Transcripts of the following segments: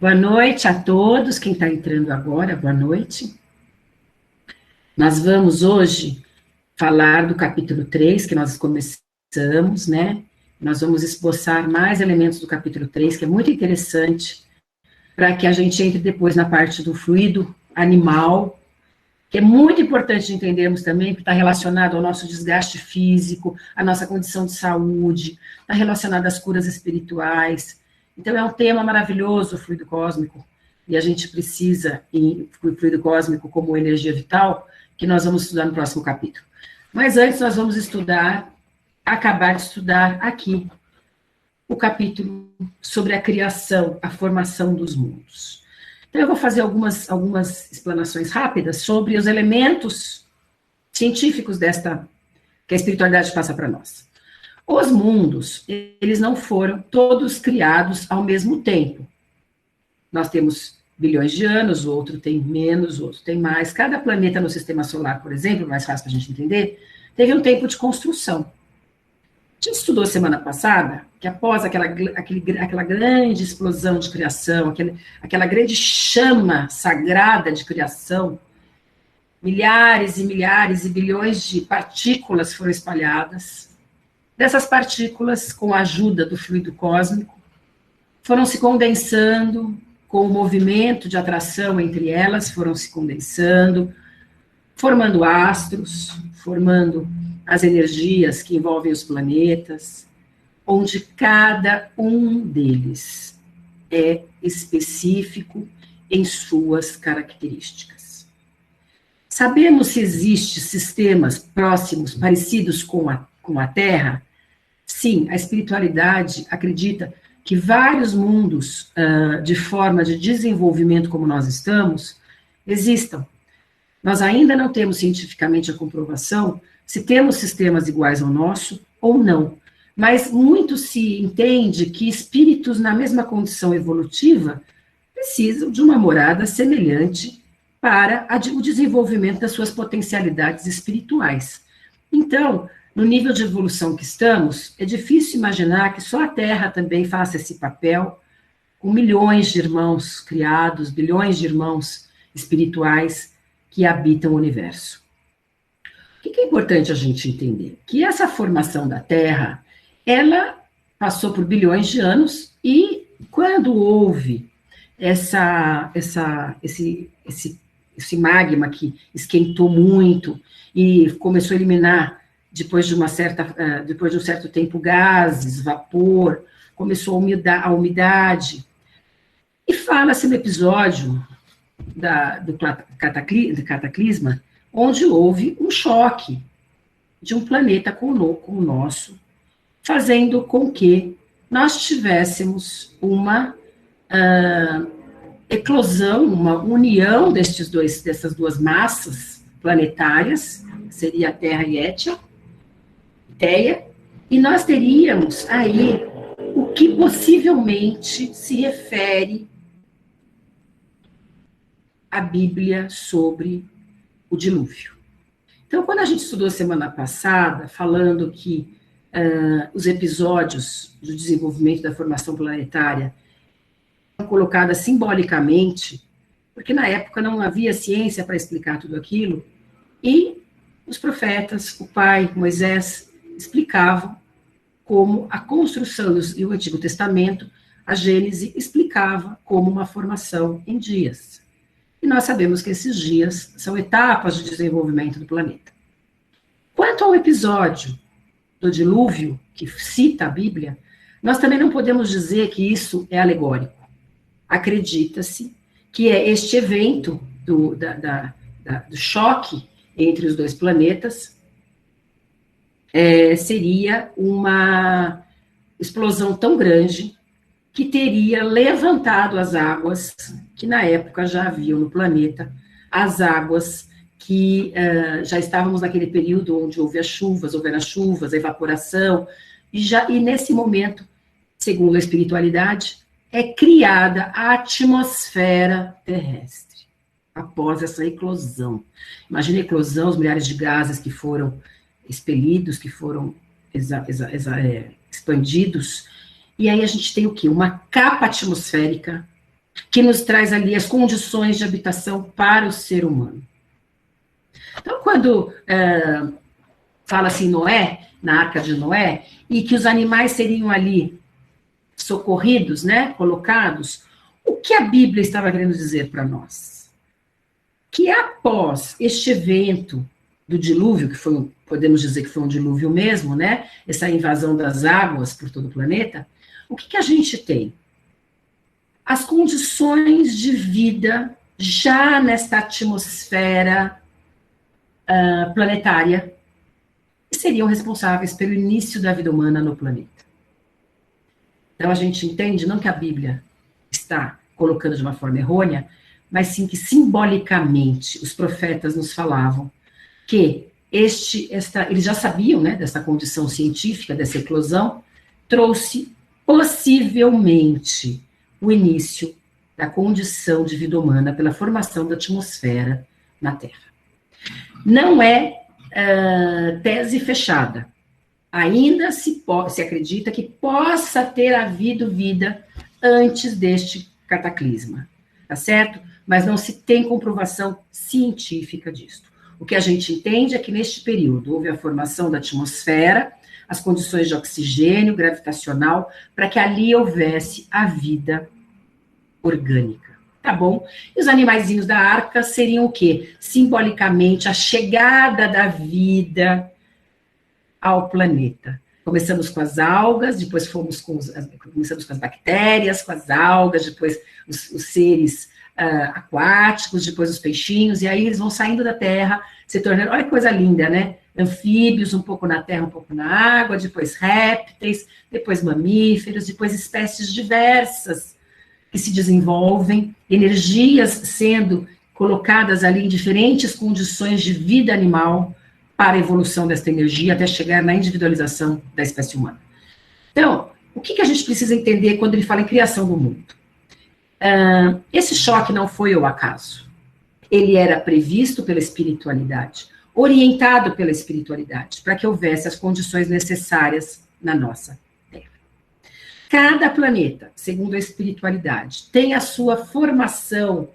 Boa noite a todos, quem está entrando agora, boa noite. Nós vamos hoje falar do capítulo 3, que nós começamos, né? Nós vamos esboçar mais elementos do capítulo 3, que é muito interessante, para que a gente entre depois na parte do fluido animal, que é muito importante de entendermos também, porque está relacionado ao nosso desgaste físico, à nossa condição de saúde, está relacionado às curas espirituais. Então, é um tema maravilhoso, o fluido cósmico, e a gente precisa, o fluido cósmico como energia vital, que nós vamos estudar no próximo capítulo. Mas antes, nós vamos acabar de estudar aqui, o capítulo sobre a criação, a formação dos mundos. Então, eu vou fazer algumas explanações rápidas sobre os elementos científicos que a espiritualidade passa para nós. Os mundos, eles não foram todos criados ao mesmo tempo. Nós temos bilhões de anos, o outro tem menos, o outro tem mais. Cada planeta no sistema solar, por exemplo, mais fácil para a gente entender, teve um tempo de construção. A gente estudou semana passada que após aquela grande explosão de criação, aquela grande chama sagrada de criação, milhares e milhares e bilhões de partículas foram espalhadas. Dessas partículas, com a ajuda do fluido cósmico, foram se condensando, com o movimento de atração entre elas, foram se condensando, formando astros, formando as energias que envolvem os planetas, onde cada um deles é específico em suas características. Sabemos se existem sistemas próximos, parecidos com a Terra? Sim, a espiritualidade acredita que vários mundos de forma de desenvolvimento como nós estamos, existam. Nós ainda não temos cientificamente a comprovação se temos sistemas iguais ao nosso ou não, mas muito se entende que espíritos na mesma condição evolutiva precisam de uma morada semelhante para o desenvolvimento das suas potencialidades espirituais. Então, no nível de evolução que estamos, é difícil imaginar que só a Terra também faça esse papel, com milhões de irmãos criados, bilhões de irmãos espirituais que habitam o universo. O que é importante a gente entender? Que essa formação da Terra, ela passou por bilhões de anos e quando houve esse magma que esquentou muito e começou a eliminar depois de um certo tempo, gases, vapor, começou a umidade. E fala-se no episódio do cataclisma, onde houve um choque de um planeta com o nosso, fazendo com que nós tivéssemos uma eclosão, uma união dessas duas massas planetárias, seria a Terra e Theia, e nós teríamos aí o que possivelmente se refere à Bíblia sobre o dilúvio. Então, quando a gente estudou semana passada, falando que os episódios do desenvolvimento da formação planetária são colocadas simbolicamente, porque na época não havia ciência para explicar tudo aquilo, e os profetas, o pai, Moisés, explicavam como a construção e o Antigo Testamento, a Gênese, explicava como uma formação em dias. E nós sabemos que esses dias são etapas de desenvolvimento do planeta. Quanto ao episódio do dilúvio, que cita a Bíblia, nós também não podemos dizer que isso é alegórico. Acredita-se que é este evento do choque entre os dois planetas seria uma explosão tão grande que teria levantado as águas que na época já haviam no planeta, as águas que já estávamos naquele período onde houveram as chuvas, a evaporação, e nesse momento, segundo a espiritualidade, é criada a atmosfera terrestre, após essa eclosão. Imagina a eclosão, os milhares de gases que foram expelidos, que foram expandidos, e aí a gente tem o quê? Uma capa atmosférica que nos traz ali as condições de habitação para o ser humano. Então, quando fala-se Noé, na Arca de Noé, e que os animais seriam ali socorridos, né, colocados, o que a Bíblia estava querendo dizer para nós? Que após este evento do dilúvio, que foi, podemos dizer que foi um dilúvio mesmo, né, essa invasão das águas por todo o planeta, o que a gente tem? As condições de vida já nesta atmosfera planetária que seriam responsáveis pelo início da vida humana no planeta. Então a gente entende, não que a Bíblia está colocando de uma forma errônea, mas sim que simbolicamente os profetas nos falavam que eles já sabiam, né, dessa condição científica, dessa eclosão, trouxe possivelmente o início da condição de vida humana pela formação da atmosfera na Terra. Não é tese fechada. Ainda se acredita que possa ter havido vida antes deste cataclisma, tá certo? Mas não se tem comprovação científica disso. O que a gente entende é que neste período houve a formação da atmosfera, as condições de oxigênio gravitacional, para que ali houvesse a vida orgânica, tá bom? E os animaizinhos da arca seriam o quê? Simbolicamente, a chegada da vida ao planeta. Começamos com as algas, depois começamos com as bactérias, com as algas, depois os seres aquáticos, depois os peixinhos, e aí eles vão saindo da terra, se tornando, olha que coisa linda, né? Anfíbios, um pouco na terra, um pouco na água, depois répteis, depois mamíferos, depois espécies diversas que se desenvolvem, energias sendo colocadas ali em diferentes condições de vida animal para a evolução dessa energia até chegar na individualização da espécie humana. Então, o que a gente precisa entender quando ele fala em criação do mundo? Esse choque não foi ao acaso. Ele era previsto pela espiritualidade, orientado pela espiritualidade, para que houvesse as condições necessárias na nossa Terra. Cada planeta, segundo a espiritualidade, tem a sua formação,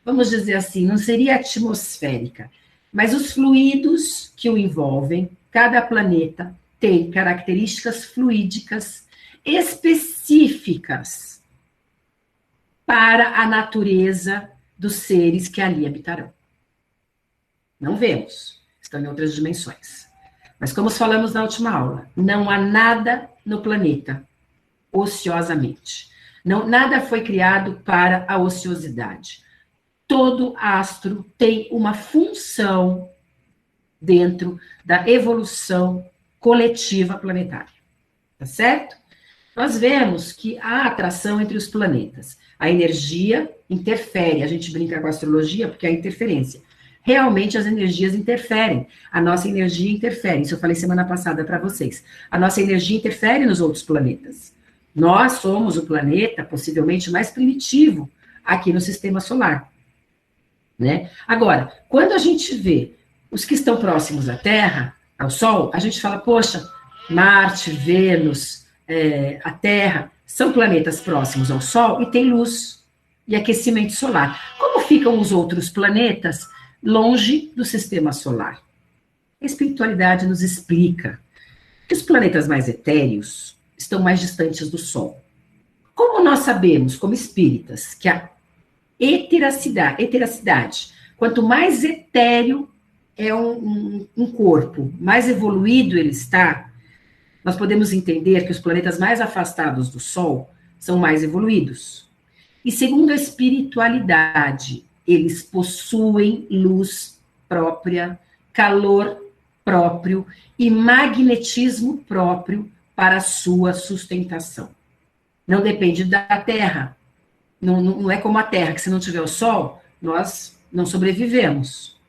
vamos dizer assim, não seria atmosférica, mas os fluidos que o envolvem, cada planeta tem características fluídicas específicas para a natureza dos seres que ali habitarão. Não vemos, estão em outras dimensões. Mas como falamos na última aula, não há nada no planeta ociosamente. Não, nada foi criado para a ociosidade. Todo astro tem uma função dentro da evolução coletiva planetária. Tá certo? Nós vemos que há atração entre os planetas. A energia interfere. A gente brinca com a astrologia porque há interferência. Realmente as energias interferem. A nossa energia interfere. Isso eu falei semana passada para vocês. A nossa energia interfere nos outros planetas. Nós somos o planeta possivelmente mais primitivo aqui no sistema solar. Né? Agora, quando a gente vê os que estão próximos à Terra, ao Sol, a gente fala, poxa, Marte, Vênus, a Terra, são planetas próximos ao Sol e tem luz e aquecimento solar. Como ficam os outros planetas longe do sistema solar? A espiritualidade nos explica que os planetas mais etéreos estão mais distantes do Sol. Como nós sabemos, como espíritas, que a eteracidade, quanto mais etéreo é um corpo, mais evoluído ele está, nós podemos entender que os planetas mais afastados do Sol são mais evoluídos. E segundo a espiritualidade, eles possuem luz própria, calor próprio e magnetismo próprio para a sua sustentação. Não depende da Terra. Não é como a Terra, que se não tiver o Sol, nós não sobrevivemos.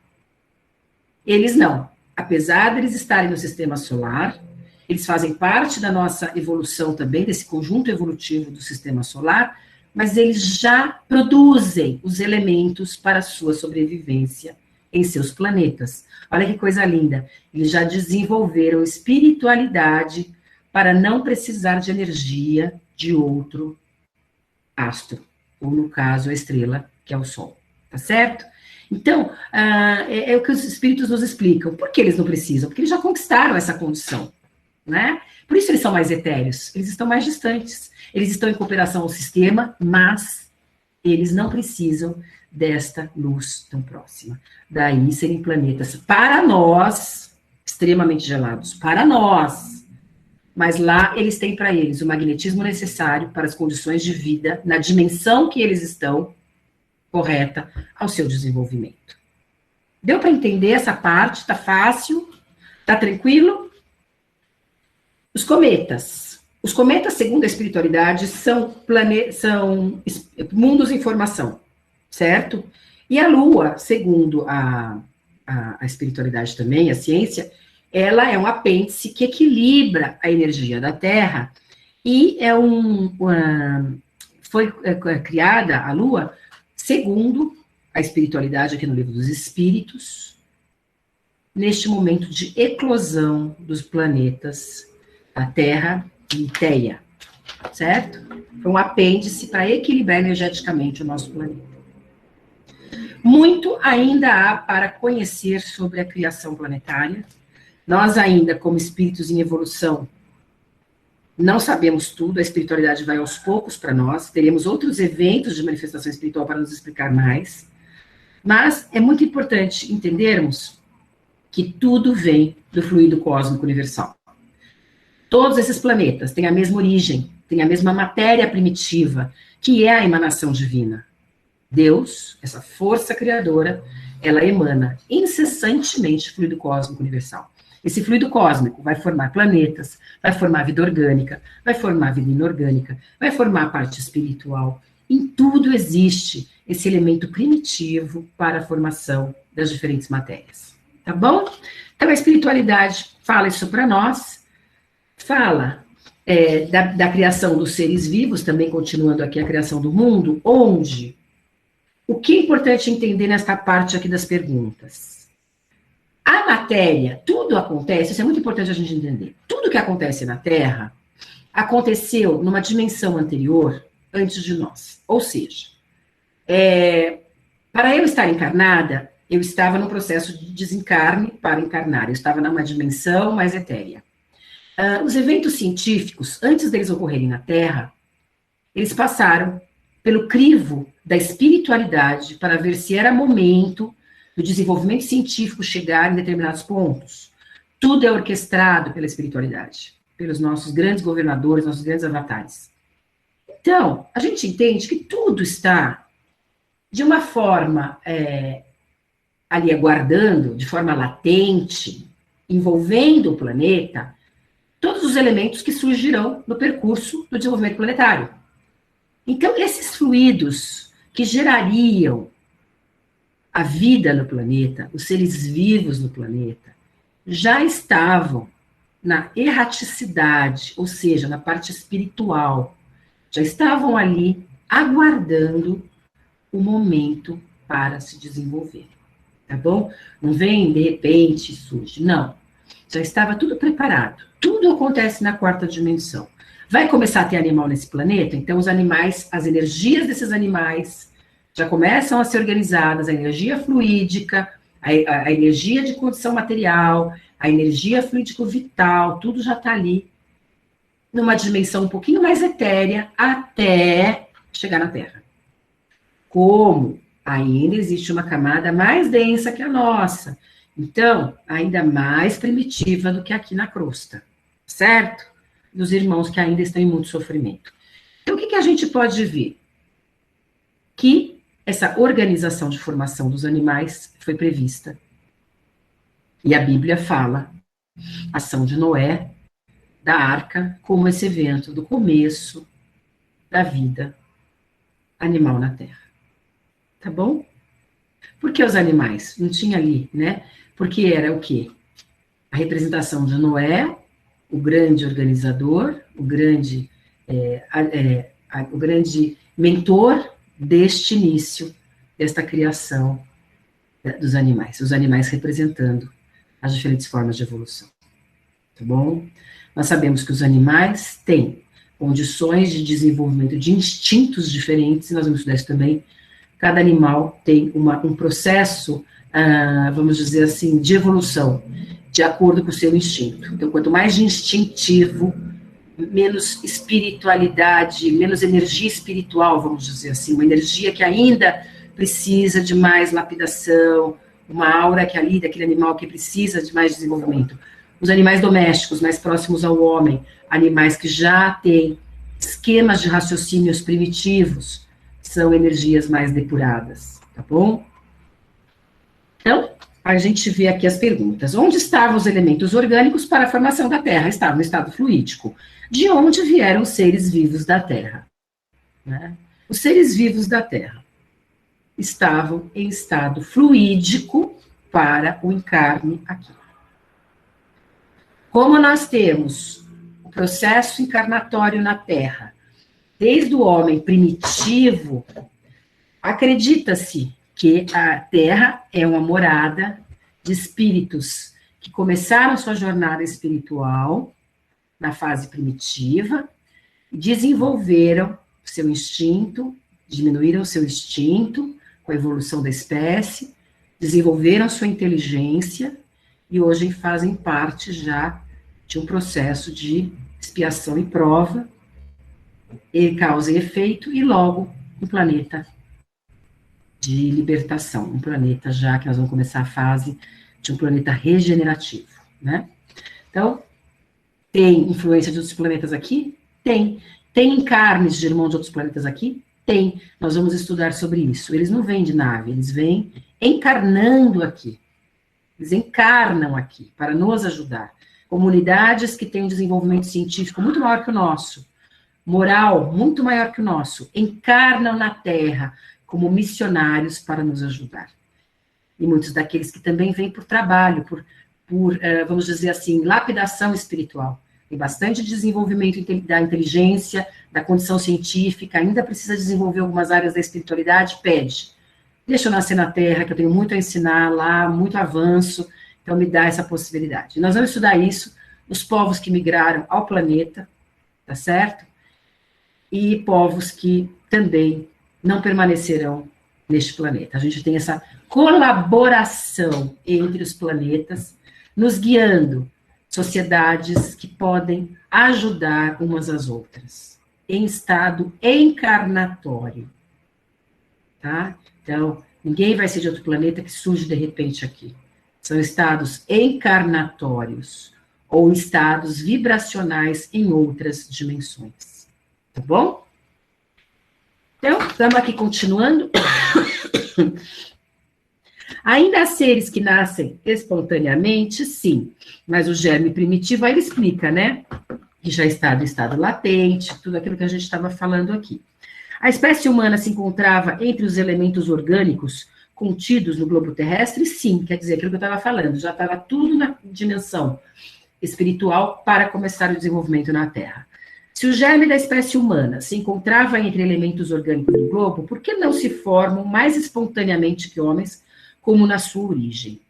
Eles não. Apesar de eles estarem no sistema solar, eles fazem parte da nossa evolução também, desse conjunto evolutivo do sistema solar, mas eles já produzem os elementos para a sua sobrevivência em seus planetas. Olha que coisa linda. Eles já desenvolveram espiritualidade para não precisar de energia de outro astro, ou no caso, a estrela, que é o Sol, tá certo? Então, é o que os espíritos nos explicam. Por que eles não precisam? Porque eles já conquistaram essa condição, né? Por isso eles são mais etéreos, eles estão mais distantes, eles estão em cooperação ao sistema, mas eles não precisam desta luz tão próxima. Daí serem planetas, para nós, extremamente gelados, para nós, mas lá eles têm para eles o magnetismo necessário para as condições de vida, na dimensão que eles estão, correta ao seu desenvolvimento. Deu para entender essa parte? Tá fácil? Tá tranquilo? Os cometas. Os cometas, segundo a espiritualidade, são mundos em formação, certo? E a Lua, segundo a espiritualidade também, a ciência, ela é um apêndice que equilibra a energia da Terra e foi criada a Lua segundo a espiritualidade aqui no Livro dos Espíritos, neste momento de eclosão dos planetas, a Terra e Teia, certo? Foi um apêndice para equilibrar energeticamente o nosso planeta. Muito ainda há para conhecer sobre a criação planetária. Nós ainda, como espíritos em evolução, não sabemos tudo, a espiritualidade vai aos poucos para nós, teremos outros eventos de manifestação espiritual para nos explicar mais, mas é muito importante entendermos que tudo vem do fluido cósmico universal. Todos esses planetas têm a mesma origem, têm a mesma matéria primitiva, que é a emanação divina. Deus, essa força criadora, ela emana incessantemente fluido cósmico universal. Esse fluido cósmico vai formar planetas, vai formar vida orgânica, vai formar vida inorgânica, vai formar a parte espiritual. Em tudo existe esse elemento primitivo para a formação das diferentes matérias. Tá bom? Então a espiritualidade fala isso para nós, fala da criação dos seres vivos, também continuando aqui a criação do mundo, onde o que é importante entender nesta parte aqui das perguntas? A matéria, tudo acontece, isso é muito importante a gente entender. Tudo que acontece na Terra aconteceu numa dimensão anterior, antes de nós. Ou seja, para eu estar encarnada, eu estava no processo de desencarne para encarnar. Eu estava numa dimensão mais etérea. Os eventos científicos, antes deles ocorrerem na Terra, eles passaram pelo crivo da espiritualidade para ver se era momento do desenvolvimento científico chegar em determinados pontos. Tudo é orquestrado pela espiritualidade, pelos nossos grandes governadores, nossos grandes avatares. Então, a gente entende que tudo está, de uma forma, ali aguardando, de forma latente, envolvendo o planeta, todos os elementos que surgirão no percurso do desenvolvimento planetário. Então, esses fluidos que gerariam a vida no planeta, os seres vivos no planeta, já estavam na erraticidade, ou seja, na parte espiritual, já estavam ali aguardando o momento para se desenvolver, tá bom? Não vem de repente e surge, não. Já estava tudo preparado, tudo acontece na quarta dimensão. Vai começar a ter animal nesse planeta, então os animais, as energias desses animais já começam a ser organizadas, a energia fluídica, a energia de condição material, a energia fluídico-vital, tudo já está ali, numa dimensão um pouquinho mais etérea, até chegar na Terra. Como ainda existe uma camada mais densa que a nossa, então, ainda mais primitiva do que aqui na crosta, certo? Dos irmãos que ainda estão em muito sofrimento. Então, o que a gente pode ver? Que essa organização de formação dos animais foi prevista. E a Bíblia fala a ação de Noé, da arca, como esse evento do começo da vida animal na Terra. Tá bom? Por que os animais? Não tinha ali, né? Porque era o quê? A representação de Noé, o grande organizador, o grande mentor deste início, desta criação dos animais, os animais representando as diferentes formas de evolução, tá bom? Nós sabemos que os animais têm condições de desenvolvimento de instintos diferentes, e nós vamos estudar isso também. Cada animal tem um processo, vamos dizer assim, de evolução, de acordo com o seu instinto. Então, quanto mais instintivo, menos espiritualidade, menos energia espiritual, vamos dizer assim, uma energia que ainda precisa de mais lapidação, uma aura que ali, daquele animal que precisa de mais desenvolvimento. Os animais domésticos, mais próximos ao homem, animais que já têm esquemas de raciocínios primitivos, são energias mais depuradas, tá bom? Então, a gente vê aqui as perguntas. Onde estavam os elementos orgânicos para a formação da Terra? Estavam no estado fluídico. De onde vieram os seres vivos da Terra? Né? Os seres vivos da Terra estavam em estado fluídico para o encarne aqui. Como nós temos o processo encarnatório na Terra, desde o homem primitivo, acredita-se que a Terra é uma morada de espíritos que começaram sua jornada espiritual na fase primitiva, desenvolveram seu instinto, diminuíram seu instinto com a evolução da espécie, desenvolveram sua inteligência e hoje fazem parte já de um processo de expiação e prova, e causa e efeito, e logo um planeta de libertação, um planeta já que nós vamos começar a fase de um planeta regenerativo, né? Então, tem influência de outros planetas aqui? Tem. Tem encarnes de irmãos de outros planetas aqui? Tem. Nós vamos estudar sobre isso. Eles não vêm de nave, eles vêm encarnando aqui. Eles encarnam aqui para nos ajudar. Comunidades que têm um desenvolvimento científico muito maior que o nosso, moral muito maior que o nosso, encarnam na Terra como missionários para nos ajudar. E muitos daqueles que também vêm por trabalho, vamos dizer assim, lapidação espiritual. Tem bastante desenvolvimento da inteligência, da condição científica, ainda precisa desenvolver algumas áreas da espiritualidade, pede. Deixa eu nascer na Terra, que eu tenho muito a ensinar lá, muito avanço, então me dá essa possibilidade. Nós vamos estudar isso, os povos que migraram ao planeta, tá certo? E povos que também não permanecerão neste planeta. A gente tem essa colaboração entre os planetas, nos guiando, sociedades que podem ajudar umas às outras, em estado encarnatório, tá? Então, ninguém vai ser de outro planeta que surge de repente aqui. São estados encarnatórios, ou estados vibracionais em outras dimensões, tá bom? Então, estamos aqui continuando. Ainda há seres que nascem espontaneamente, sim, mas o germe primitivo, aí ele explica, né? Que já está no estado latente, tudo aquilo que a gente estava falando aqui. A espécie humana se encontrava entre os elementos orgânicos contidos no globo terrestre? Sim, quer dizer, aquilo que eu estava falando, já estava tudo na dimensão espiritual para começar o desenvolvimento na Terra. Se o germe da espécie humana se encontrava entre elementos orgânicos do globo, por que não se formam mais espontaneamente que homens, como na sua origem?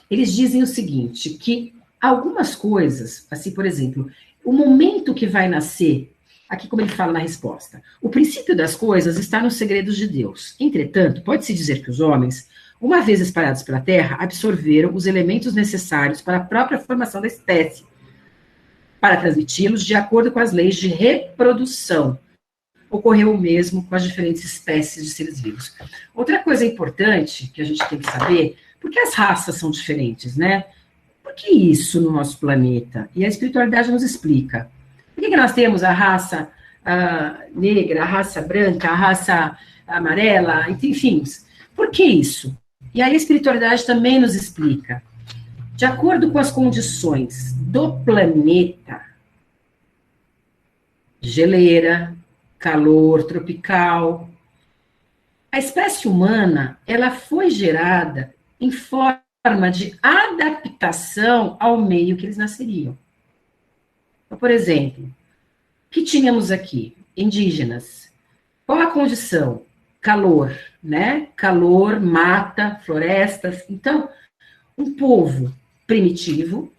Eles dizem o seguinte, que algumas coisas, assim, por exemplo, o momento que vai nascer, aqui como ele fala na resposta, o princípio das coisas está nos segredos de Deus. Entretanto, pode-se dizer que os homens, uma vez espalhados pela Terra, absorveram os elementos necessários para a própria formação da espécie, para transmiti-los de acordo com as leis de reprodução. Ocorreu o mesmo com as diferentes espécies de seres vivos. Outra coisa importante que a gente tem que saber, porque as raças são diferentes, né? Por que isso no nosso planeta? E a espiritualidade nos explica. Por que nós temos a raça negra, a raça branca, a raça amarela, enfim, por que isso? E aí a espiritualidade também nos explica. De acordo com as condições do planeta, geleira, calor tropical, a espécie humana, ela foi gerada em forma de adaptação ao meio que eles nasceriam. Então, por exemplo, o que tínhamos aqui? Indígenas. Qual a condição? Calor, né? Calor, mata, florestas. Então, um povo primitivo,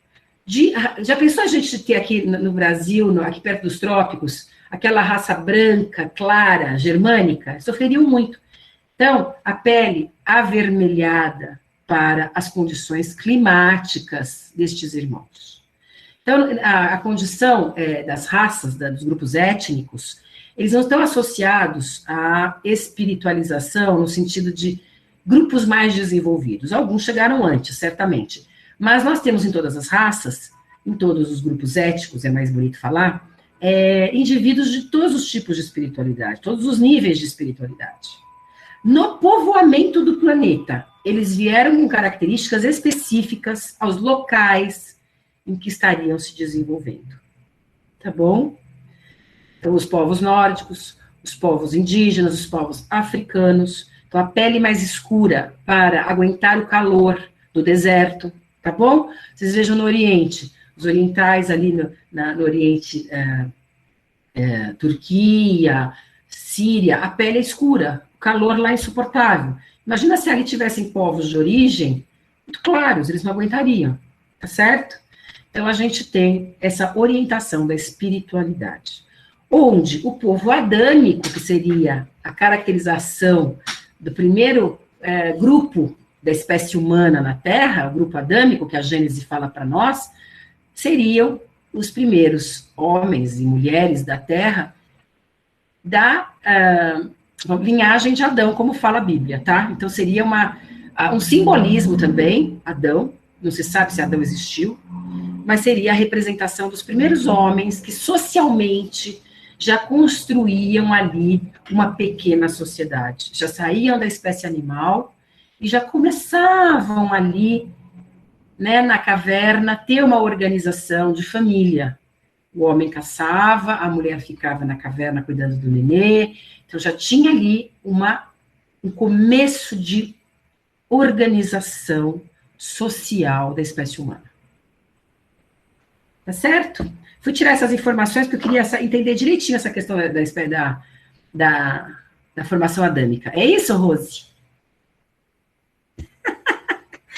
Já pensou a gente ter aqui no Brasil, aqui perto dos trópicos, aquela raça branca, clara, germânica? Sofreriam muito. Então, a pele avermelhada para as condições climáticas destes irmãos. Então, a condição das raças, dos grupos étnicos, eles não estão associados à espiritualização no sentido de grupos mais desenvolvidos. Alguns chegaram antes, certamente. Mas nós temos em todas as raças, em todos os grupos étnicos, é mais bonito falar, indivíduos de todos os tipos de espiritualidade, todos os níveis de espiritualidade. No povoamento do planeta, eles vieram com características específicas aos locais em que estariam se desenvolvendo. Tá bom? Então, os povos nórdicos, os povos indígenas, os povos africanos. Então, a pele mais escura para aguentar o calor do deserto, tá bom? Vocês vejam no Oriente, os orientais ali no Oriente, Turquia, Síria, a pele é escura, o calor lá é insuportável. Imagina se ali tivessem povos de origem muito claros, eles não aguentariam, tá certo? Então, a gente tem essa orientação da espiritualidade, onde o povo adâmico, que seria a caracterização do primeiro grupo da espécie humana na Terra, o grupo adâmico, que a Gênese fala para nós, seriam os primeiros homens e mulheres da Terra da linhagem de Adão, como fala a Bíblia, tá? Então, seria um simbolismo também, Adão, não se sabe se Adão existiu, mas seria a representação dos primeiros homens que socialmente já construíam ali uma pequena sociedade, já saíam da espécie animal e já começavam ali, né, na caverna, ter uma organização de família. O homem caçava, a mulher ficava na caverna cuidando do nenê, então já tinha ali um começo de organização social da espécie humana. Tá certo? Fui tirar essas informações porque eu queria entender direitinho essa questão da formação adâmica. É isso, Rose?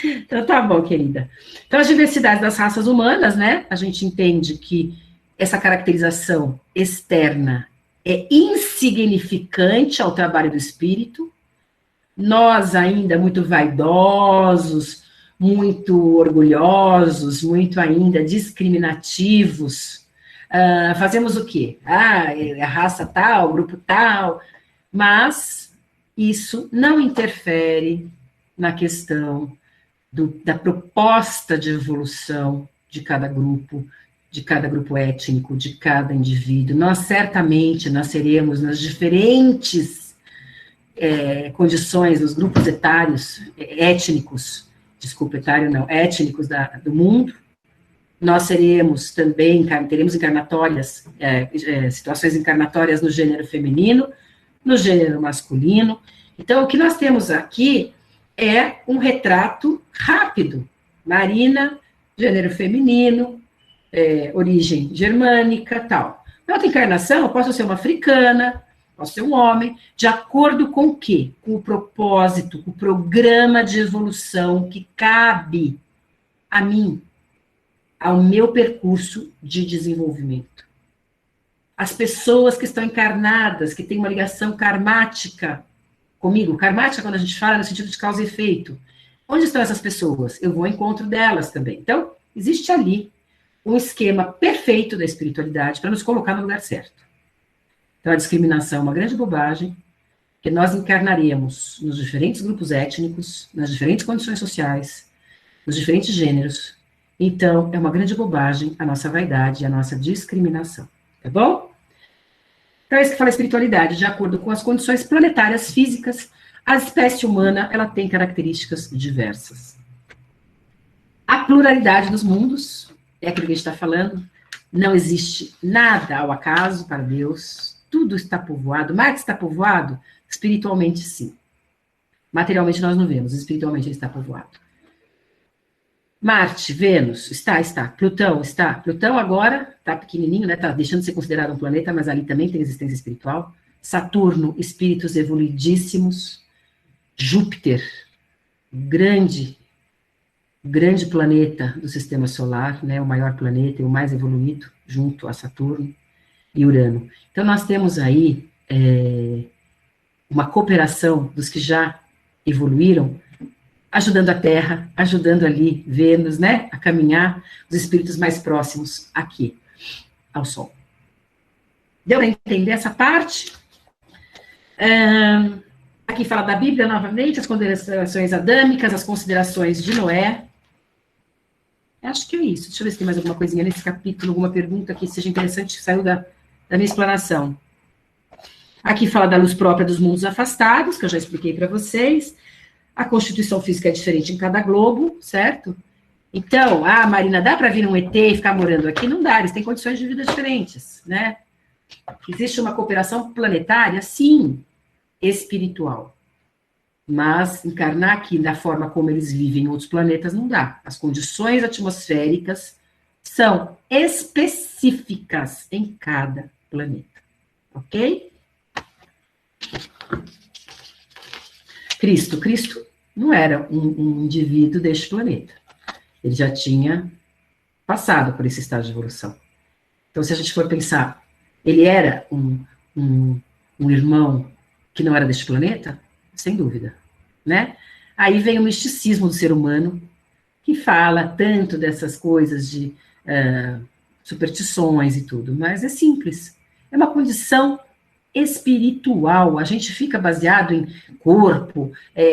Então tá bom, querida. Então, as diversidades das raças humanas, né? A gente entende que essa caracterização externa é insignificante ao trabalho do espírito. Nós ainda muito vaidosos, muito orgulhosos, muito ainda discriminativos, fazemos o quê? É a raça tal, grupo tal, mas isso não interfere na questão da proposta de evolução de cada grupo étnico, de cada indivíduo. Nós certamente nasceremos nas diferentes condições, nos grupos etários, étnicos, desculpa, etário não, étnicos do mundo. Nós teremos encarnatórias, situações encarnatórias no gênero feminino, no gênero masculino. Então, o que nós temos aqui é um retrato rápido. Marina, gênero feminino, origem germânica, tal. Na outra encarnação, eu posso ser uma africana, posso ser um homem, de acordo com o quê? Com o propósito, com o programa de evolução que cabe a mim, ao meu percurso de desenvolvimento. As pessoas que estão encarnadas, que têm uma ligação karmática comigo, karmática quando a gente fala no sentido de causa e efeito, onde estão essas pessoas? Eu vou ao encontro delas também. Então, existe ali um esquema perfeito da espiritualidade para nos colocar no lugar certo. Então, a discriminação é uma grande bobagem, que nós encarnaremos nos diferentes grupos étnicos, nas diferentes condições sociais, nos diferentes gêneros. Então, é uma grande bobagem a nossa vaidade e a nossa discriminação. Tá bom? Então, é isso que fala a espiritualidade. De acordo com as condições planetárias físicas, a espécie humana ela tem características diversas. A pluralidade dos mundos, é aquilo que a gente está falando, não existe nada ao acaso para Deus, tudo está povoado. Marte está povoado? Espiritualmente, sim. Materialmente nós não vemos, espiritualmente ele está povoado. Marte, Vênus, está. Plutão, está. Plutão agora está pequenininho, né? Está deixando de ser considerado um planeta, mas ali também tem existência espiritual. Saturno, espíritos evoluidíssimos. Júpiter, grande o grande planeta do sistema solar, né, o maior planeta e o mais evoluído, junto a Saturno e Urano. Então, nós temos aí uma cooperação dos que já evoluíram, ajudando a Terra, ajudando ali Vênus, né, a caminhar, os espíritos mais próximos aqui, ao Sol. Deu para entender essa parte? Aqui fala da Bíblia novamente, as considerações adâmicas, as considerações de Noé. Acho que é isso. Deixa eu ver se tem mais alguma coisinha nesse capítulo, alguma pergunta que seja interessante, que saiu da minha explanação. Aqui fala da luz própria dos mundos afastados, que eu já expliquei para vocês. A constituição física é diferente em cada globo, certo? Então, Marina, dá para vir um ET e ficar morando aqui? Não dá, eles têm condições de vida diferentes, né? Existe uma cooperação planetária? Sim, espiritual. Mas encarnar aqui da forma como eles vivem em outros planetas não dá. As condições atmosféricas são específicas em cada planeta. Ok? Cristo não era um indivíduo deste planeta. Ele já tinha passado por esse estágio de evolução. Então, se a gente for pensar, ele era um irmão que não era deste planeta? Sem dúvida, né? Aí vem o misticismo do ser humano, que fala tanto dessas coisas de superstições e tudo, mas é simples. É uma condição espiritual. A gente fica baseado em corpo,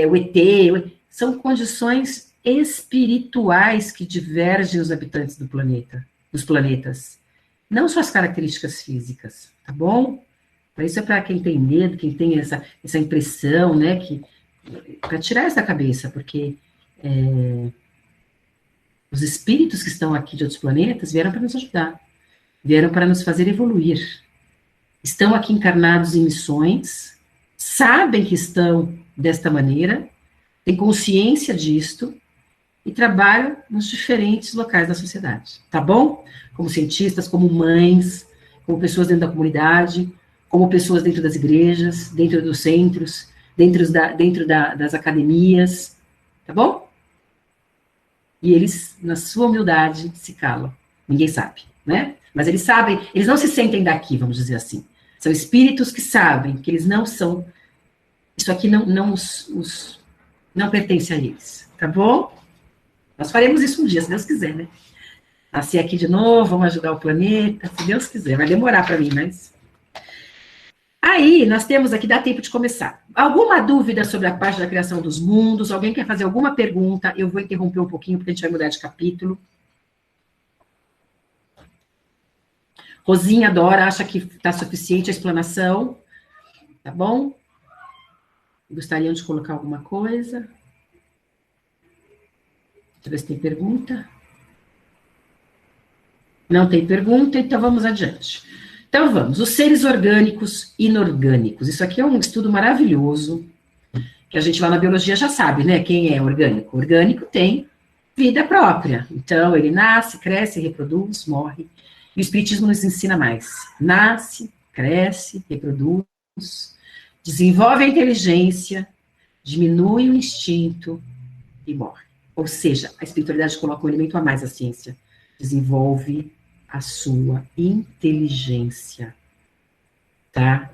o ET, são condições espirituais que divergem os habitantes do planeta, dos planetas. Não só as características físicas, tá bom? Isso é para quem tem medo, quem tem essa impressão, né, para tirar essa cabeça, porque os espíritos que estão aqui de outros planetas vieram para nos ajudar, vieram para nos fazer evoluir. Estão aqui encarnados em missões, sabem que estão desta maneira, têm consciência disto e trabalham nos diferentes locais da sociedade, tá bom? Como cientistas, como mães, como pessoas dentro da comunidade, como pessoas dentro das igrejas, dentro dos centros, dentro das academias, tá bom? E eles, na sua humildade, se calam. Ninguém sabe, né? Mas eles sabem, eles não se sentem daqui, vamos dizer assim. São espíritos que sabem que eles não são, isso aqui não pertence a eles, tá bom? Nós faremos isso um dia, se Deus quiser, né? Nascer aqui de novo, vamos ajudar o planeta, se Deus quiser. Vai demorar para mim, mas... Aí, nós temos aqui, dá tempo de começar. Alguma dúvida sobre a parte da criação dos mundos? Alguém quer fazer alguma pergunta? Eu vou interromper um pouquinho, porque a gente vai mudar de capítulo. Rosinha Dora acha que está suficiente a explanação. Tá bom? Gostariam de colocar alguma coisa? Deixa eu ver se tem pergunta. Não tem pergunta, então vamos adiante. Então vamos, os seres orgânicos e inorgânicos. Isso aqui é um estudo maravilhoso, que a gente lá na biologia já sabe, né? Quem é orgânico? O orgânico tem vida própria. Então, ele nasce, cresce, reproduz, morre. E o Espiritismo nos ensina mais. Nasce, cresce, reproduz, desenvolve a inteligência, diminui o instinto e morre. Ou seja, a espiritualidade coloca um elemento a mais à ciência. Desenvolve a sua inteligência, tá?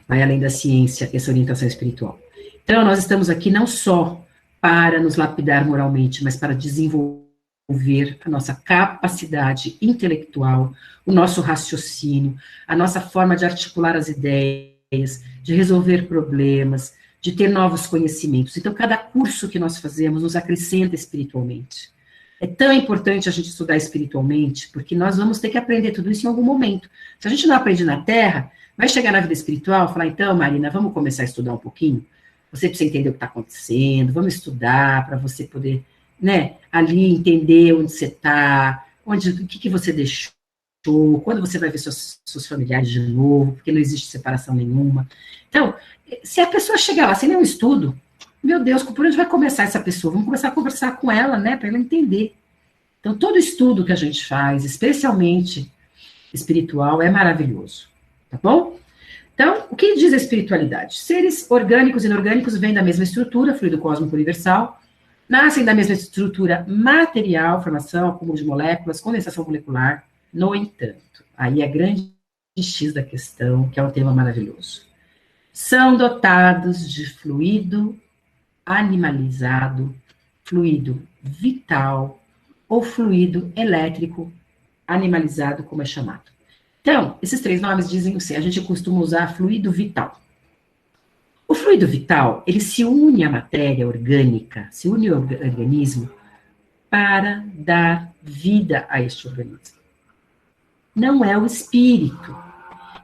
Vai além da ciência, essa orientação espiritual. Então, nós estamos aqui não só para nos lapidar moralmente, mas para desenvolver a nossa capacidade intelectual, o nosso raciocínio, a nossa forma de articular as ideias, de resolver problemas, de ter novos conhecimentos. Então, cada curso que nós fazemos nos acrescenta espiritualmente. É tão importante a gente estudar espiritualmente, porque nós vamos ter que aprender tudo isso em algum momento. Se a gente não aprende na Terra, vai chegar na vida espiritual e falar, então, Marina, vamos começar a estudar um pouquinho? Você precisa entender o que está acontecendo, vamos estudar para você poder, né, ali entender onde você está, o que você deixou, quando você vai ver seus familiares de novo, porque não existe separação nenhuma. Então, se a pessoa chegar lá sem nenhum estudo, meu Deus, por onde vai começar essa pessoa? Vamos começar a conversar com ela, né, para ela entender. Então, todo estudo que a gente faz, especialmente espiritual, é maravilhoso, tá bom? Então, o que diz a espiritualidade? Seres orgânicos e inorgânicos vêm da mesma estrutura, fluido cósmico universal, nascem da mesma estrutura material, formação, acúmulo de moléculas, condensação molecular. No entanto, aí é grande X da questão, que é um tema maravilhoso. São dotados de fluido animalizado, fluido vital ou fluido elétrico animalizado, como é chamado. Então, esses três nomes dizem assim, a gente costuma usar fluido vital. O fluido vital, ele se une à matéria orgânica, se une ao organismo para dar vida a este organismo. Não é o espírito,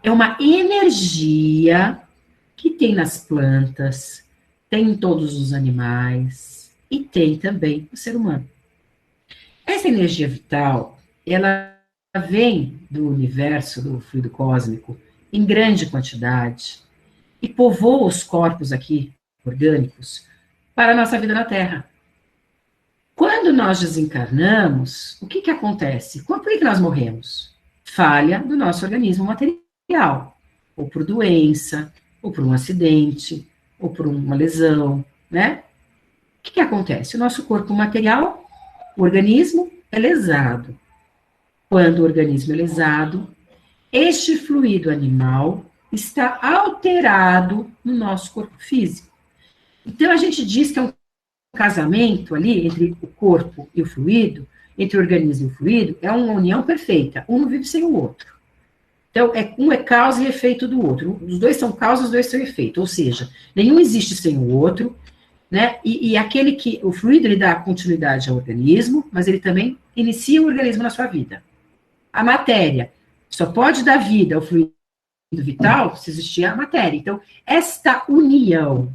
é uma energia que tem nas plantas, tem em todos os animais e tem também no ser humano. Essa energia vital, ela vem do universo, do fluido cósmico, em grande quantidade e povoa os corpos aqui, orgânicos, para a nossa vida na Terra. Quando nós desencarnamos, o que acontece? Por que nós morremos? Falha do nosso organismo material, ou por doença, ou por um acidente, ou por uma lesão, né? O que acontece? O nosso corpo material, o organismo, é lesado. Quando o organismo é lesado, este fluido animal está alterado no nosso corpo físico. Então, a gente diz que é um casamento ali entre o corpo e o fluido, entre o organismo e o fluido, é uma união perfeita. Um não vive sem o outro. Então, um é causa e efeito do outro. Os dois são causa, os dois são efeito. Ou seja, nenhum existe sem o outro, né? E aquele que, o fluido, ele dá continuidade ao organismo, mas ele também inicia o organismo na sua vida. A matéria só pode dar vida ao fluido vital se existir a matéria. Então, esta união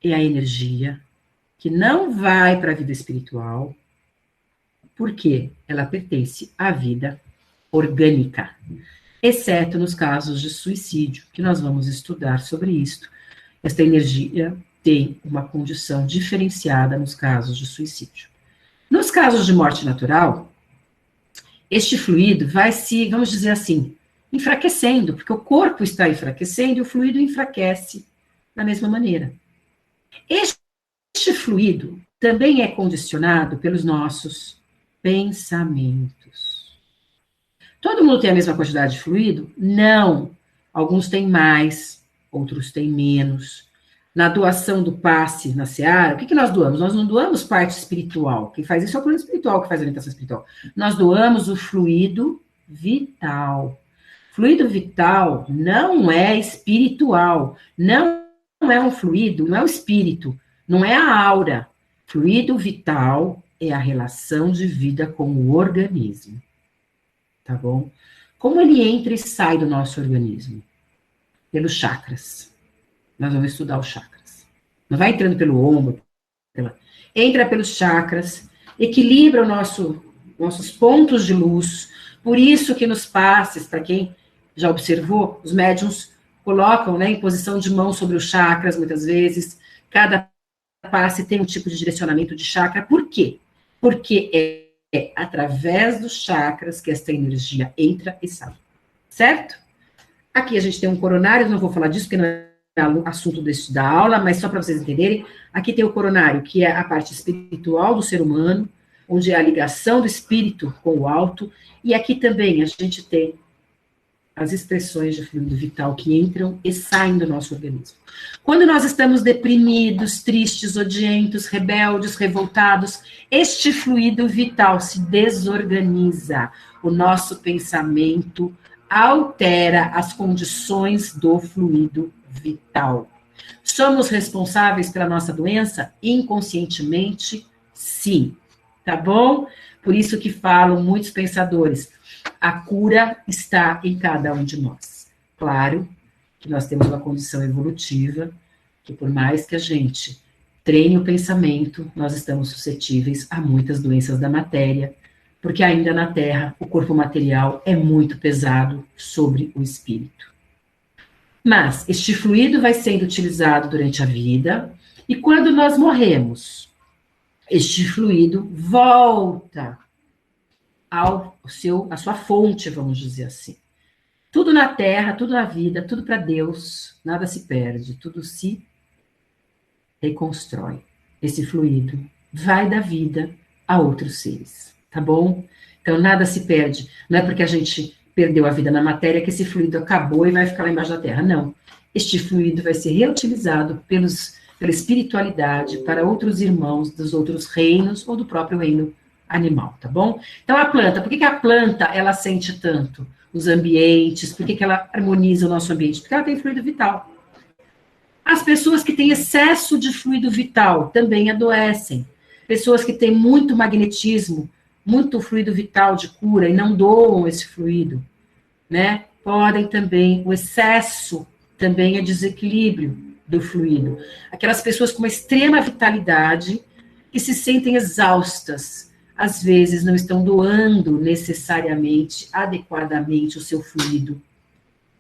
é a energia que não vai para a vida espiritual, porque ela pertence à vida orgânica, exceto nos casos de suicídio, que nós vamos estudar sobre isso. Esta energia tem uma condição diferenciada nos casos de suicídio. Nos casos de morte natural, este fluido vai se, vamos dizer assim, enfraquecendo, porque o corpo está enfraquecendo e o fluido enfraquece da mesma maneira. Este fluido também é condicionado pelos nossos pensamentos. Todo mundo tem a mesma quantidade de fluido? Não. Alguns têm mais, outros têm menos. Na doação do passe na seara, o que nós doamos? Nós não doamos parte espiritual. Quem faz isso é o plano espiritual, que faz a orientação espiritual. Nós doamos o fluido vital. Fluido vital não é espiritual. Não é um fluido, não é o espírito, não é a aura. Fluido vital é a relação de vida com o organismo. Tá bom? Como ele entra e sai do nosso organismo? Pelos chakras. Nós vamos estudar os chakras. Não vai entrando pelo ombro, entra pelos chakras, equilibra nossos pontos de luz. Por isso que nos passes, para quem já observou, os médiums colocam, né, em posição de mão sobre os chakras, muitas vezes. Cada passe tem um tipo de direcionamento de chakra. Por quê? Porque é através dos chakras que essa energia entra e sai. Certo? Aqui a gente tem um coronário, não vou falar disso, porque não é assunto da aula, mas só para vocês entenderem, aqui tem o coronário, que é a parte espiritual do ser humano, onde é a ligação do espírito com o alto, e aqui também a gente tem as expressões de fluido vital que entram e saem do nosso organismo. Quando nós estamos deprimidos, tristes, odientos, rebeldes, revoltados, este fluido vital se desorganiza, o nosso pensamento altera as condições do fluido vital. Somos responsáveis pela nossa doença? Inconscientemente, sim. Tá bom? Por isso que falam muitos pensadores, a cura está em cada um de nós. Claro que nós temos uma condição evolutiva, que por mais que a gente treine o pensamento, nós estamos suscetíveis a muitas doenças da matéria, porque ainda na Terra o corpo material é muito pesado sobre o espírito. Mas este fluido vai sendo utilizado durante a vida, e quando nós morremos, este fluido volta à sua fonte, vamos dizer assim. Tudo na Terra, tudo na vida, tudo para Deus, nada se perde, tudo se reconstrói. esse fluido vai dar vida a outros seres, tá bom? Então, nada se perde. Não é porque a gente perdeu a vida na matéria que esse fluido acabou e vai ficar lá embaixo da Terra. Não. Este fluido vai ser reutilizado pela espiritualidade para outros irmãos dos outros reinos ou do próprio reino animal, tá bom? Então, a planta, por que a planta, ela sente tanto os ambientes? Por que ela harmoniza o nosso ambiente? Porque ela tem fluido vital. As pessoas que têm excesso de fluido vital também adoecem. Pessoas que têm muito magnetismo, muito fluido vital de cura e não doam esse fluido, né? Podem também, o excesso também é desequilíbrio do fluido. Aquelas pessoas com uma extrema vitalidade que se sentem exaustas, às vezes não estão doando necessariamente, adequadamente o seu fluido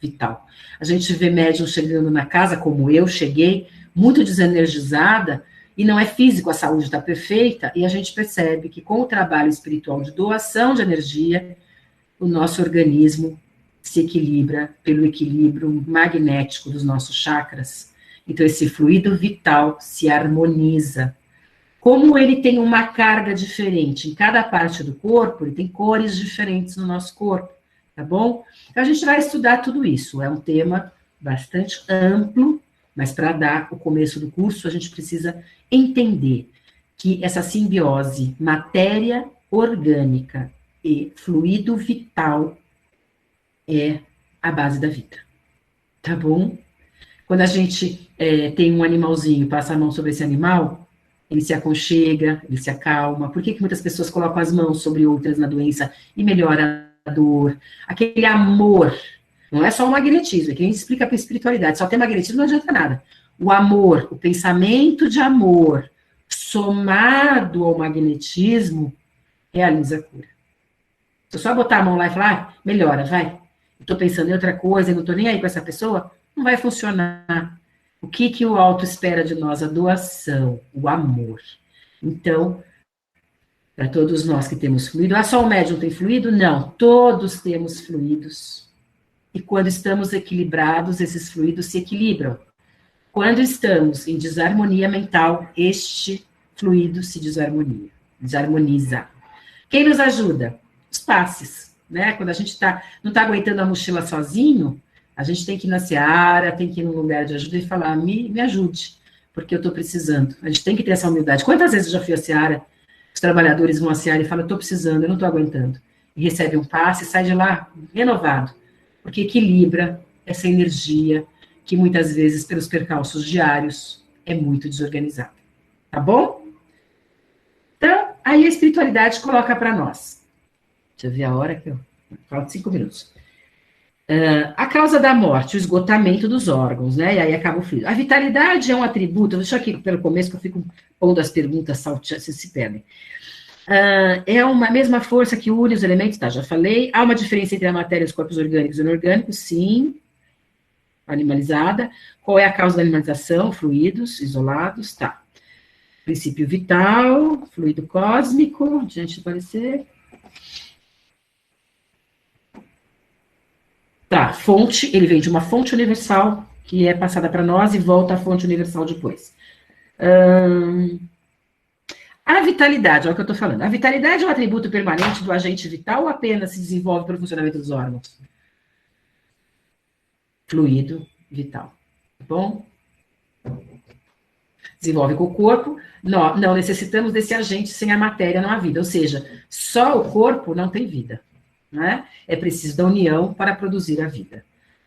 vital. A gente vê médium chegando na casa, como eu cheguei, muito desenergizada, e não é físico, a saúde está perfeita, e a gente percebe que com o trabalho espiritual de doação de energia, o nosso organismo se equilibra pelo equilíbrio magnético dos nossos chakras. Então, esse fluido vital se harmoniza. Como ele tem uma carga diferente em cada parte do corpo, ele tem cores diferentes no nosso corpo, tá bom? Então, a gente vai estudar tudo isso. É um tema bastante amplo, mas para dar o começo do curso, a gente precisa entender que essa simbiose matéria orgânica e fluido vital é a base da vida, tá bom? Quando a gente tem um animalzinho, passa a mão sobre esse animal, ele se aconchega, ele se acalma. Por que muitas pessoas colocam as mãos sobre outras na doença e melhora a dor? Aquele amor, não é só o magnetismo, é que a gente explica para a espiritualidade, só ter magnetismo não adianta nada. O amor, o pensamento de amor, somado ao magnetismo, realiza a cura. Se eu só botar a mão lá e falar, melhora, vai. Estou pensando em outra coisa, não estou nem aí com essa pessoa, não vai funcionar. O que o alto espera de nós? A doação, o amor. Então, para todos nós que temos fluido, só o médium tem fluido? Não, todos temos fluidos. E quando estamos equilibrados, esses fluidos se equilibram. Quando estamos em desarmonia mental, este fluido se desarmoniza. Quem nos ajuda? Os passes, né? Quando a gente não está aguentando a mochila sozinho, a gente tem que ir na seara, tem que ir num lugar de ajuda e falar, me ajude, porque eu estou precisando. A gente tem que ter essa humildade. Quantas vezes eu já fui à seara, os trabalhadores vão à seara e falam, estou precisando, eu não estou aguentando. E recebe um passe e sai de lá renovado, porque equilibra essa energia que muitas vezes, pelos percalços diários, é muito desorganizada. Tá bom? Então, aí a espiritualidade coloca para nós. Deixa eu ver a hora que eu... Falta 5 minutos. A causa da morte, o esgotamento dos órgãos, né? E aí acaba o fluido. A vitalidade é um atributo, deixa aqui pelo começo que eu fico pondo as perguntas, se perdem. É uma mesma força que une os elementos, tá? Já falei. Há uma diferença entre a matéria e os corpos orgânicos e inorgânicos, sim. Animalizada. Qual é a causa da animalização? Fluidos isolados, tá. Princípio vital, fluido cósmico, diante do parecer. Tá, fonte, ele vem de uma fonte universal, que é passada para nós e volta à fonte universal depois. A vitalidade, olha o que eu estou falando. A vitalidade é um atributo permanente do agente vital ou apenas se desenvolve pelo funcionamento dos órgãos? Fluido vital, tá bom? Desenvolve com o corpo, não necessitamos desse agente, sem a matéria não há vida, ou seja, só o corpo não tem vida, né? É preciso da união para produzir a vida.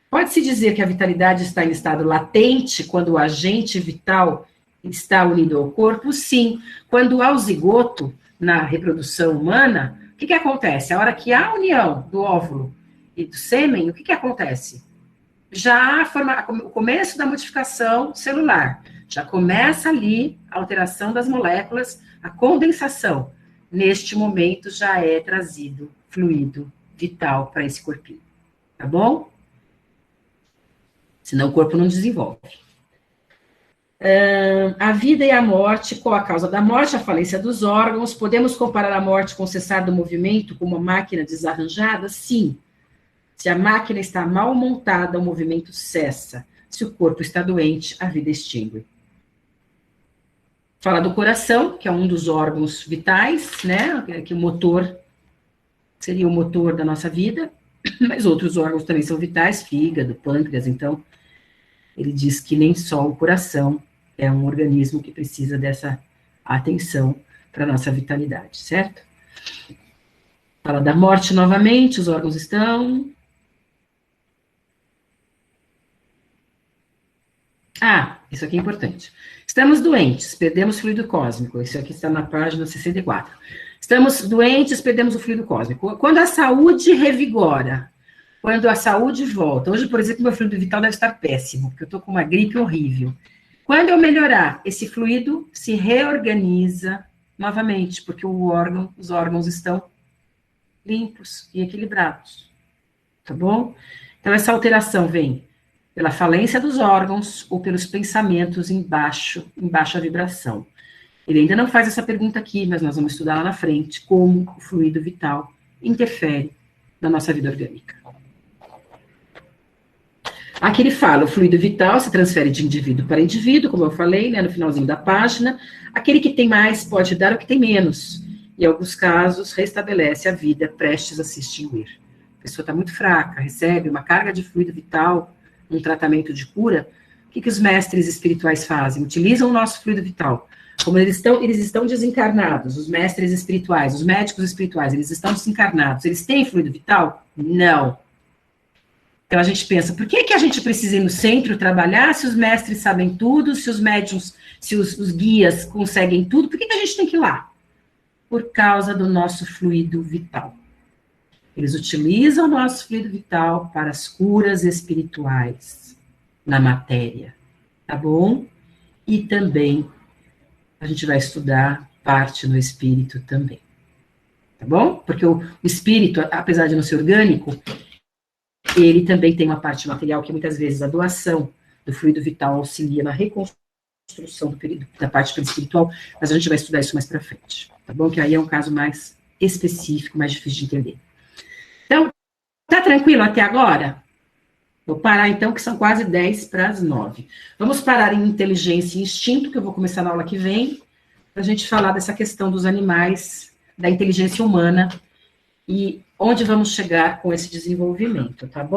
Pode-se dizer que a vitalidade está em estado latente quando o agente vital está unido ao corpo? Sim. Quando há o zigoto na reprodução humana, o que acontece? A hora que há a união do óvulo e do sêmen, o que acontece? Já o começo da modificação celular, já começa ali a alteração das moléculas, a condensação. Neste momento já é trazido fluido vital para esse corpinho, tá bom? Senão o corpo não desenvolve. A vida e a morte, qual a causa da morte? A falência dos órgãos. Podemos comparar a morte com o cessar do movimento, com uma máquina desarranjada? Sim. Se a máquina está mal montada, o movimento cessa. Se o corpo está doente, a vida extingue. Fala do coração, que é um dos órgãos vitais, né? Que o motor seria o motor da nossa vida, mas outros órgãos também são vitais, fígado, pâncreas. Então, ele diz que nem só o coração é um organismo que precisa dessa atenção para a nossa vitalidade, certo? Fala da morte novamente, os órgãos estão. Ah, isso aqui é importante. Estamos doentes, perdemos fluido cósmico. Isso aqui está na página 64. Estamos doentes, perdemos o fluido cósmico. Quando a saúde revigora, quando a saúde volta. Hoje, por exemplo, meu fluido vital deve estar péssimo, porque eu estou com uma gripe horrível. Quando eu melhorar, esse fluido se reorganiza novamente, porque os órgãos estão limpos e equilibrados. Tá bom? Então, essa alteração vem pela falência dos órgãos ou pelos pensamentos em baixa vibração. Ele ainda não faz essa pergunta aqui, mas nós vamos estudar lá na frente como o fluido vital interfere na nossa vida orgânica. Aqui ele fala, o fluido vital se transfere de indivíduo para indivíduo, como eu falei, né, no finalzinho da página. Aquele que tem mais pode dar ao que tem menos. E, em alguns casos, restabelece a vida prestes a se extinguir. A pessoa está muito fraca, recebe uma carga de fluido vital, um tratamento de cura. O que os mestres espirituais fazem? Utilizam o nosso fluido vital. Como eles estão desencarnados, os mestres espirituais, os médicos espirituais, eles estão desencarnados. Eles têm fluido vital? Não. Então a gente pensa, por que a gente precisa ir no centro trabalhar se os mestres sabem tudo, se os médiuns, se os guias conseguem tudo, por que a gente tem que ir lá? Por causa do nosso fluido vital. Eles utilizam o nosso fluido vital para as curas espirituais na matéria, tá bom? E também a gente vai estudar parte no espírito também, tá bom? Porque o espírito, apesar de não ser orgânico, ele também tem uma parte material que muitas vezes a doação do fluido vital auxilia na reconstrução da parte espiritual, mas a gente vai estudar isso mais para frente, tá bom? Que aí é um caso mais específico, mais difícil de entender. Então, tá tranquilo até agora? Vou parar então, que são quase 10 para as 9. Vamos parar em inteligência e instinto, que eu vou começar na aula que vem, para a gente falar dessa questão dos animais, da inteligência humana, e onde vamos chegar com esse desenvolvimento, tá bom?